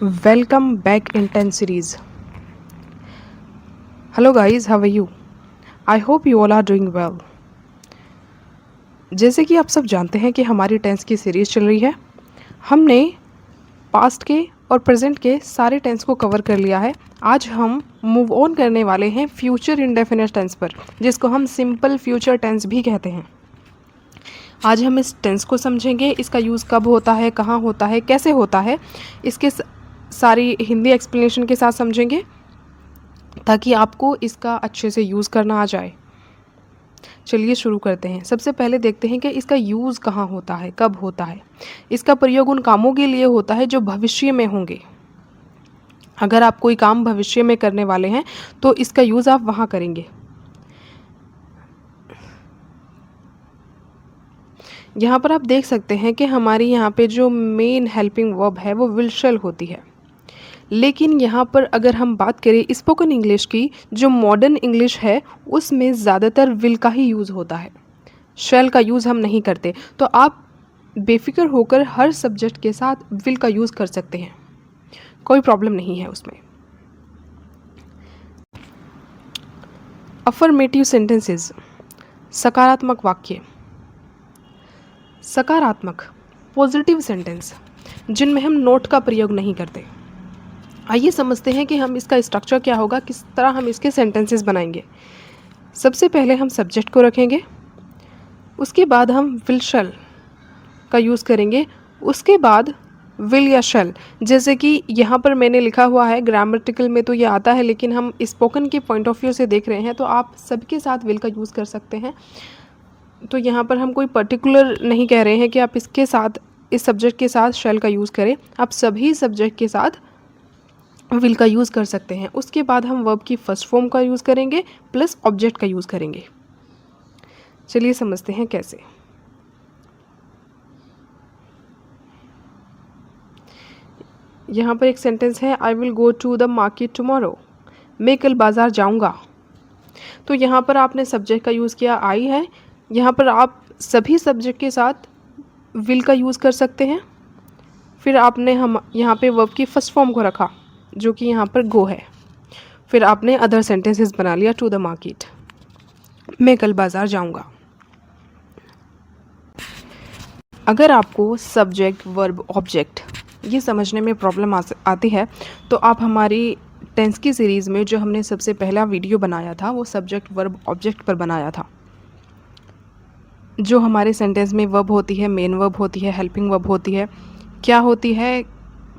Welcome back in 10 series. Hello guys, how are you? I hope you all are doing well. जैसे कि आप सब जानते हैं कि हमारी टेंस की सीरीज़ चल रही है। हमने पास्ट के और प्रेजेंट के सारे टेंस को कवर कर लिया है। आज हम मूव ऑन करने वाले हैं फ्यूचर इंडेफिनिट टेंस पर, जिसको हम सिंपल फ्यूचर टेंस भी कहते हैं। आज हम इस टेंस को समझेंगे, इसका यूज़ कब होता है, कहाँ होता है, कैसे होता है, इसके सारी हिंदी एक्सप्लेनेशन के साथ समझेंगे ताकि आपको इसका अच्छे से यूज़ करना आ जाए। चलिए शुरू करते हैं। सबसे पहले देखते हैं कि इसका यूज़ कहाँ होता है, कब होता है। इसका प्रयोग उन कामों के लिए होता है जो भविष्य में होंगे। अगर आप कोई काम भविष्य में करने वाले हैं तो इसका यूज़ आप वहाँ करेंगे। यहाँ पर आप देख सकते हैं कि हमारी यहाँ पे जो मेन हेल्पिंग वर्ब है वो विल शैल होती है। लेकिन यहाँ पर अगर हम बात करें स्पोकन इंग्लिश की, जो मॉडर्न इंग्लिश है उसमें ज़्यादातर विल का ही यूज़ होता है, शैल का यूज़ हम नहीं करते। तो आप बेफिक्र होकर हर सब्जेक्ट के साथ विल का यूज़ कर सकते हैं, कोई प्रॉब्लम नहीं है उसमें। अफर्मेटिव सेंटेंसेस, सकारात्मक वाक्य। सकारात्मक पॉजिटिव सेंटेंस जिनमें हम नोट का प्रयोग नहीं करते। आइए समझते हैं कि हम इसका स्ट्रक्चर क्या होगा, किस तरह हम इसके सेंटेंसेस बनाएंगे। सबसे पहले हम सब्जेक्ट को रखेंगे, उसके बाद हम विल शैल का यूज़ करेंगे, उसके बाद विल या शैल। जैसे कि यहाँ पर मैंने लिखा हुआ है, ग्रामेटिकल में तो ये आता है, लेकिन हम स्पोकन के पॉइंट ऑफ व्यू से देख रहे हैं तो आप सबके साथ विल का यूज़ कर सकते हैं। तो यहाँ पर हम कोई पर्टिकुलर नहीं कह रहे हैं कि आप इसके साथ, इस सब्जेक्ट के साथ शैल का यूज़ करें, आप सभी सब्जेक्ट के साथ विल का यूज़ कर सकते हैं। उसके बाद हम वर्ब की फर्स्ट फॉर्म का यूज़ करेंगे प्लस ऑब्जेक्ट का यूज़ करेंगे। चलिए समझते हैं कैसे। यहाँ पर एक सेंटेंस है, I will go to the market tomorrow, मैं कल बाज़ार जाऊँगा। तो यहाँ पर आपने सब्जेक्ट का यूज़ किया आई है, यहाँ पर आप सभी सब्जेक्ट के साथ विल का यूज़ कर सकते हैं। फिर आपने हम यहाँ पे वर्ब की फर्स्ट फॉर्म को रखा जो कि यहाँ पर गो है। फिर आपने अदर सेंटेंसेस बना लिया, टू द मार्केट, मैं कल बाज़ार जाऊँगा। अगर आपको सब्जेक्ट वर्ब ऑब्जेक्ट ये समझने में प्रॉब्लम आती है तो आप हमारी टेंस की सीरीज़ में जो हमने सबसे पहला वीडियो बनाया था वो सब्जेक्ट वर्ब ऑब्जेक्ट पर बनाया था। जो हमारे सेंटेंस में वर्ब होती है, मेन वर्ब होती है, हेल्पिंग वर्ब होती है, क्या होती है,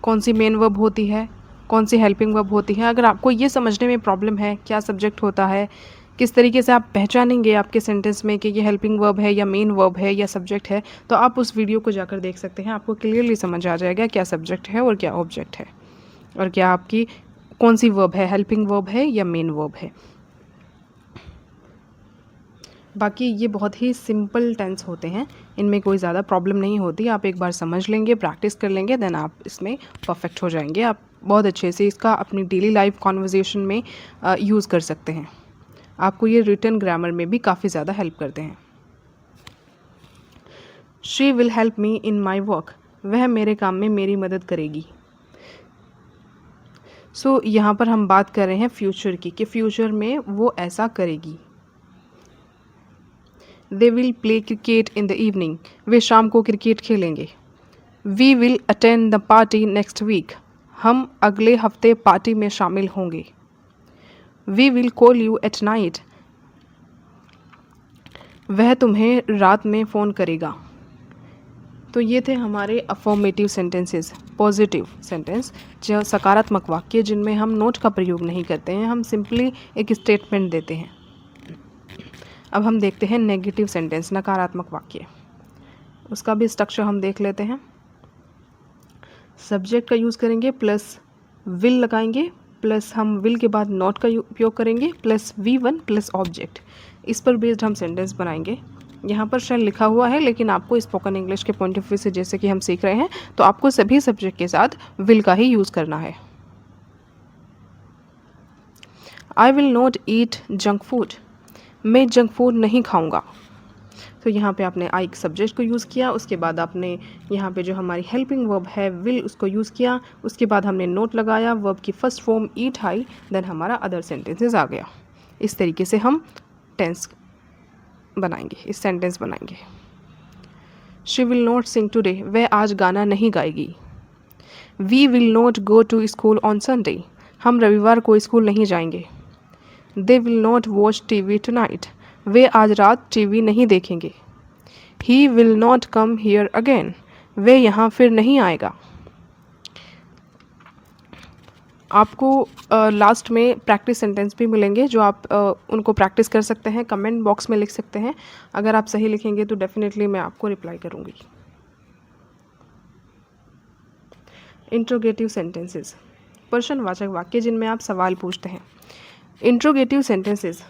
कौन सी मेन वर्ब होती है, कौन सी हेल्पिंग वर्ब होती है। अगर आपको ये समझने में प्रॉब्लम है क्या सब्जेक्ट होता है, किस तरीके से आप पहचानेंगे आपके सेंटेंस में कि ये हेल्पिंग वर्ब है या मेन वर्ब है या सब्जेक्ट है, तो आप उस वीडियो को जाकर देख सकते हैं। आपको क्लियरली समझ आ जाएगा क्या सब्जेक्ट है और क्या ऑब्जेक्ट है, और क्या आपकी कौन सी वर्ब है, हेल्पिंग वर्ब है या मेन वर्ब है। बाकी ये बहुत ही सिंपल टेंस होते हैं, इनमें कोई ज़्यादा प्रॉब्लम नहीं होती। आप एक बार समझ लेंगे, प्रैक्टिस कर लेंगे, देन आप इसमें परफेक्ट हो जाएंगे। आप बहुत अच्छे से इसका अपनी डेली लाइफ कॉन्वर्जेशन में यूज़ कर सकते हैं। आपको ये रिटन ग्रामर में भी काफ़ी ज़्यादा हेल्प करते हैं। She will help me in my work, वह मेरे काम में मेरी मदद करेगी। सो यहाँ पर हम बात कर रहे हैं फ्यूचर की, कि फ्यूचर में वो ऐसा करेगी। They will play cricket in the evening, वे शाम को क्रिकेट खेलेंगे। We will attend the party next week, हम अगले हफ्ते पार्टी में शामिल होंगे। We will call you at night, वह तुम्हें रात में फ़ोन करेगा। तो ये थे हमारे अफर्मेटिव सेंटेंसेस, पॉजिटिव सेंटेंस, जो सकारात्मक वाक्य जिनमें हम नोट का प्रयोग नहीं करते हैं, हम सिंपली एक स्टेटमेंट देते हैं। अब हम देखते हैं नेगेटिव सेंटेंस, नकारात्मक वाक्य। उसका भी स्ट्रक्चर हम देख लेते हैं। सब्जेक्ट का यूज़ करेंगे प्लस विल लगाएंगे, प्लस हम विल के बाद नॉट का उपयोग करेंगे, प्लस V1 प्लस ऑब्जेक्ट। इस पर बेस्ड हम सेंटेंस बनाएंगे। यहाँ पर शैल लिखा हुआ है, लेकिन आपको स्पोकन इंग्लिश के पॉइंट ऑफ व्यू से जैसे कि हम सीख रहे हैं तो आपको सभी सब्जेक्ट के साथ विल का ही यूज़ करना है। I will not eat junk food, मैं जंक फूड नहीं खाऊंगा। तो यहाँ पे आपने आई सब्जेक्ट को यूज़ किया, उसके बाद आपने यहाँ पे जो हमारी हेल्पिंग वर्ब है विल उसको यूज़ किया, उसके बाद हमने नोट लगाया, वर्ब की फर्स्ट फॉर्म ईट हाई, देन हमारा अदर सेंटेंसेस आ गया। इस तरीके से हम टेंस बनाएंगे, इस सेंटेंस बनाएंगे। She will not sing today, वह आज गाना नहीं गाएगी। We will not go to school on Sunday, हम रविवार को स्कूल नहीं जाएंगे। They will not watch TV tonight, वे आज रात टीवी नहीं देखेंगे। He will not come here again, वे यहाँ फिर नहीं आएगा। आपको लास्ट में प्रैक्टिस सेंटेंस भी मिलेंगे जो आप उनको प्रैक्टिस कर सकते हैं, कमेंट बॉक्स में लिख सकते हैं। अगर आप सही लिखेंगे तो डेफिनेटली मैं आपको रिप्लाई करूँगी। इंट्रोगेटिव सेंटेंसेस, प्रश्नवाचक वाक्य जिनमें आप सवाल पूछते हैं। इंट्रोगेटिव सेंटेंसेस,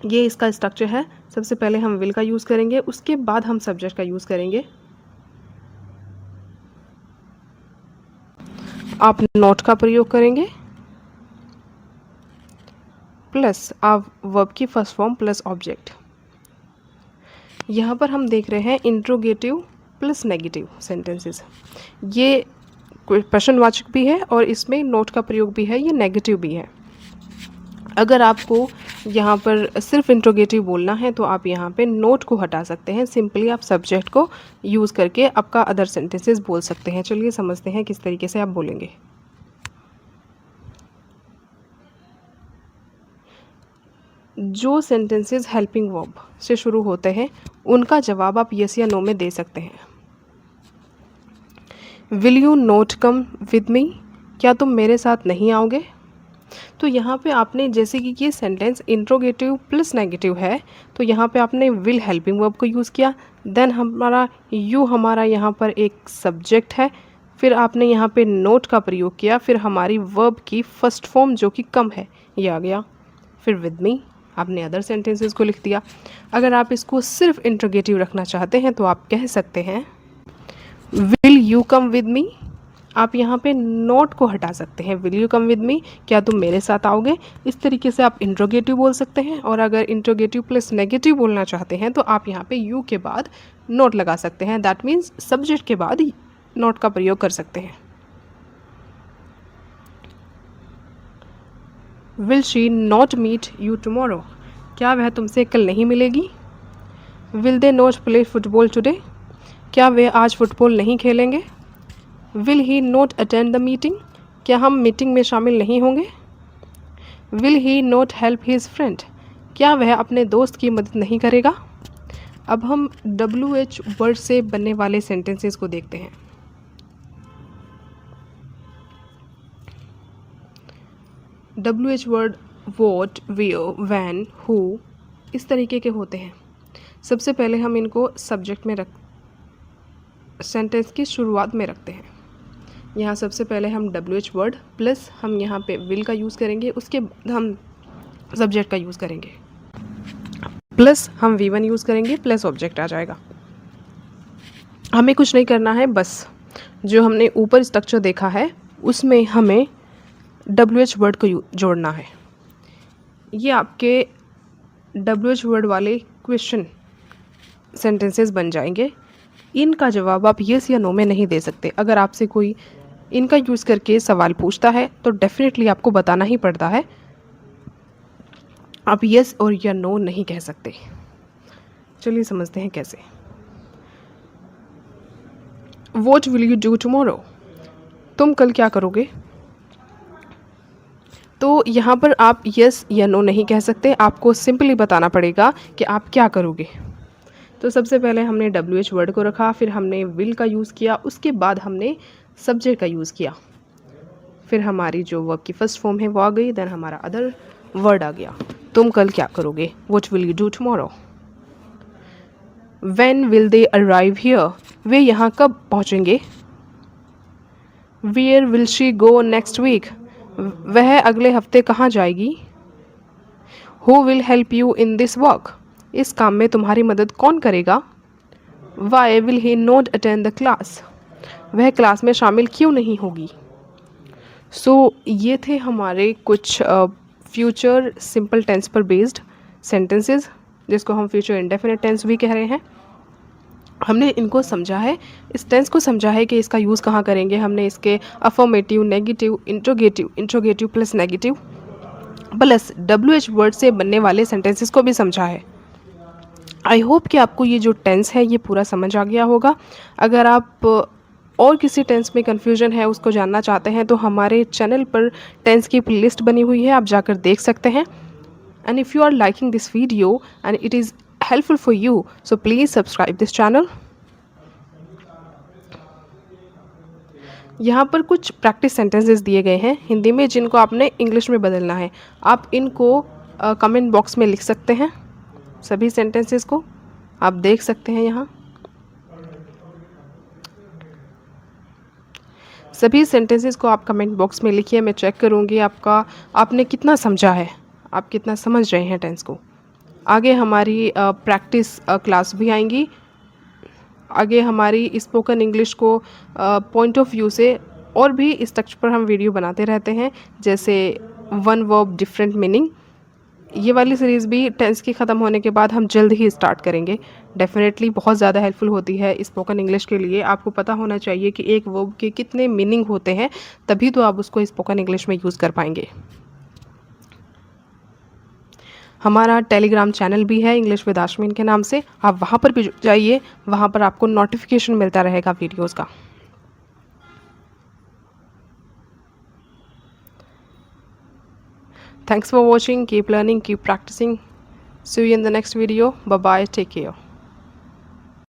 ये इसका स्ट्रक्चर है। सबसे पहले हम विल का यूज़ करेंगे, उसके बाद हम सब्जेक्ट का यूज़ करेंगे। आप नॉट का प्रयोग करेंगे, प्लस आप वर्ब की फर्स्ट फॉर्म प्लस ऑब्जेक्ट। यहाँ पर हम देख रहे हैं इंट्रोगेटिव प्लस नेगेटिव सेंटेंसेस। ये प्रश्नवाचक भी है और इसमें नोट का प्रयोग भी है, ये नेगेटिव भी है। अगर आपको यहाँ पर सिर्फ इंट्रोगेटिव बोलना है तो आप यहाँ पे नोट को हटा सकते हैं, सिंपली आप सब्जेक्ट को यूज़ करके आपका अदर सेंटेंसेस बोल सकते हैं। चलिए समझते हैं किस तरीके से आप बोलेंगे। जो सेंटेंसेस हेल्पिंग वर्ब से शुरू होते हैं उनका जवाब आप यस या नो में दे सकते हैं। Will you not come with me, क्या तुम मेरे साथ नहीं आओगे। तो यहाँ पे आपने जैसे कि ये सेंटेंस इंट्रोगेटिव प्लस नेगेटिव है तो यहाँ पे आपने विल हेल्पिंग वर्ब को यूज़ किया, देन हमारा यू हमारा यहाँ पर एक सब्जेक्ट है, फिर आपने यहाँ पे नोट का प्रयोग किया, फिर हमारी वर्ब की फर्स्ट फॉर्म जो कि कम है ये आ गया, फिर विद मी आपने अदर सेंटेंसेस को लिख दिया। अगर आप इसको सिर्फ इंट्रोगेटिव रखना चाहते हैं तो आप कह सकते हैं will you come with me. आप यहाँ पे नोट को हटा सकते हैं, will you come with me, क्या तुम मेरे साथ आओगे। इस तरीके से आप इंट्रोगेटिव बोल सकते हैं। और अगर इंट्रोगेटिव प्लस नेगेटिव बोलना चाहते हैं तो आप यहाँ पे यू के बाद नोट लगा सकते हैं, दैट मीन्स सब्जेक्ट के बाद नोट का प्रयोग कर सकते हैं। Will she not meet you tomorrow, क्या वह तुमसे कल नहीं मिलेगी। Will they not play football today, क्या वे आज फुटबॉल नहीं खेलेंगे। Will he not attend the meeting, क्या हम मीटिंग में शामिल नहीं होंगे। Will he not help his friend, क्या वह अपने दोस्त की मदद नहीं करेगा। अब हम WH वर्ड से बनने वाले सेंटेंसेस को देखते हैं। WH word what, where, when, who इस तरीके के होते हैं। सबसे पहले हम इनको सब्जेक्ट में सेंटेंस की शुरुआत में रखते हैं। यहाँ सबसे पहले हम WH वर्ड प्लस हम यहाँ पे विल का यूज़ करेंगे, उसके बाद हम सब्जेक्ट का यूज़ करेंगे, प्लस हम V1 यूज़ करेंगे, प्लस ऑब्जेक्ट आ जाएगा। हमें कुछ नहीं करना है, बस जो हमने ऊपर स्ट्रक्चर देखा है उसमें हमें WH वर्ड को जोड़ना है। ये आपके WH वर्ड वाले क्वेश्चन सेंटेंसेस बन जाएंगे। इनका जवाब आप येस या नो में नहीं दे सकते। अगर आपसे कोई इनका यूज़ करके सवाल पूछता है तो डेफिनेटली आपको बताना ही पड़ता है, आप येस और या नो नहीं कह सकते। चलिए समझते हैं कैसे। What will you do tomorrow, तुम कल क्या करोगे। तो यहाँ पर आप येस या नो नहीं कह सकते, आपको सिंपली बताना पड़ेगा कि आप क्या करोगे। तो सबसे पहले हमने WH वर्ड को रखा, फिर हमने विल का यूज़ किया, उसके बाद हमने सब्जेक्ट का यूज़ किया, फिर हमारी जो वर्ब की फर्स्ट फॉर्म है वो आ गई, देन हमारा अदर वर्ड आ गया। तुम कल क्या करोगे, What will you do tomorrow। When will they arrive here, वे यहाँ कब पहुँचेंगे। Where will she go next week, वह अगले हफ्ते कहाँ जाएगी। Who will help you in this work, इस काम में तुम्हारी मदद कौन करेगा। Why will he not attend the class, वह क्लास में शामिल क्यों नहीं होगी। ये थे हमारे कुछ फ्यूचर सिंपल टेंस पर बेस्ड सेंटेंसेस। जिसको हम फ्यूचर इंडेफिनिट टेंस भी कह रहे हैं। हमने इनको समझा है, इस टेंस को समझा है कि इसका यूज़ कहाँ करेंगे। हमने इसके affirmative, negative, interrogative plus negative plus WH word से बनने वाले सेंटेंसेस को भी समझा है। आई होप कि आपको ये जो टेंस है ये पूरा समझ आ गया होगा। अगर आप और किसी टेंस में कन्फ्यूजन है उसको जानना चाहते हैं तो हमारे चैनल पर टेंस की प्लेलिस्ट बनी हुई है, आप जाकर देख सकते हैं। And if you are liking this video and it is helpful for you, so please subscribe this channel. यहाँ पर कुछ प्रैक्टिस सेंटेंसेस दिए गए हैं हिंदी में, जिनको आपने इंग्लिश में बदलना है। आप इनको कमेंट बॉक्स में लिख सकते हैं। सभी सेंटेंसेस को आप देख सकते हैं। यहाँ सभी सेंटेंसेस को आप कमेंट बॉक्स में लिखिए, मैं चेक करूँगी आपने कितना समझा है, आप कितना समझ रहे हैं टेंस को। आगे हमारी प्रैक्टिस क्लास भी आएंगी। आगे हमारी स्पोकन इंग्लिश को पॉइंट ऑफ व्यू से और भी स्ट्रक्चर पर हम वीडियो बनाते रहते हैं, जैसे वन वर्ब डिफरेंट मीनिंग। ये वाली सीरीज़ भी टेंस की ख़त्म होने के बाद हम जल्द ही स्टार्ट करेंगे। डेफिनेटली बहुत ज़्यादा हेल्पफुल होती है स्पोकन इंग्लिश के लिए। आपको पता होना चाहिए कि एक वर्ब के कितने मीनिंग होते हैं, तभी तो आप उसको स्पोकन इंग्लिश में यूज़ कर पाएंगे। हमारा टेलीग्राम चैनल भी है इंग्लिश विद आश्मीन के नाम से, आप वहाँ पर भी जाइए, वहाँ पर आपको नोटिफिकेशन मिलता रहेगा वीडियोज़ का। Thanks for watching. Keep learning, keep practicing. See you in the next video. Bye bye. Take care.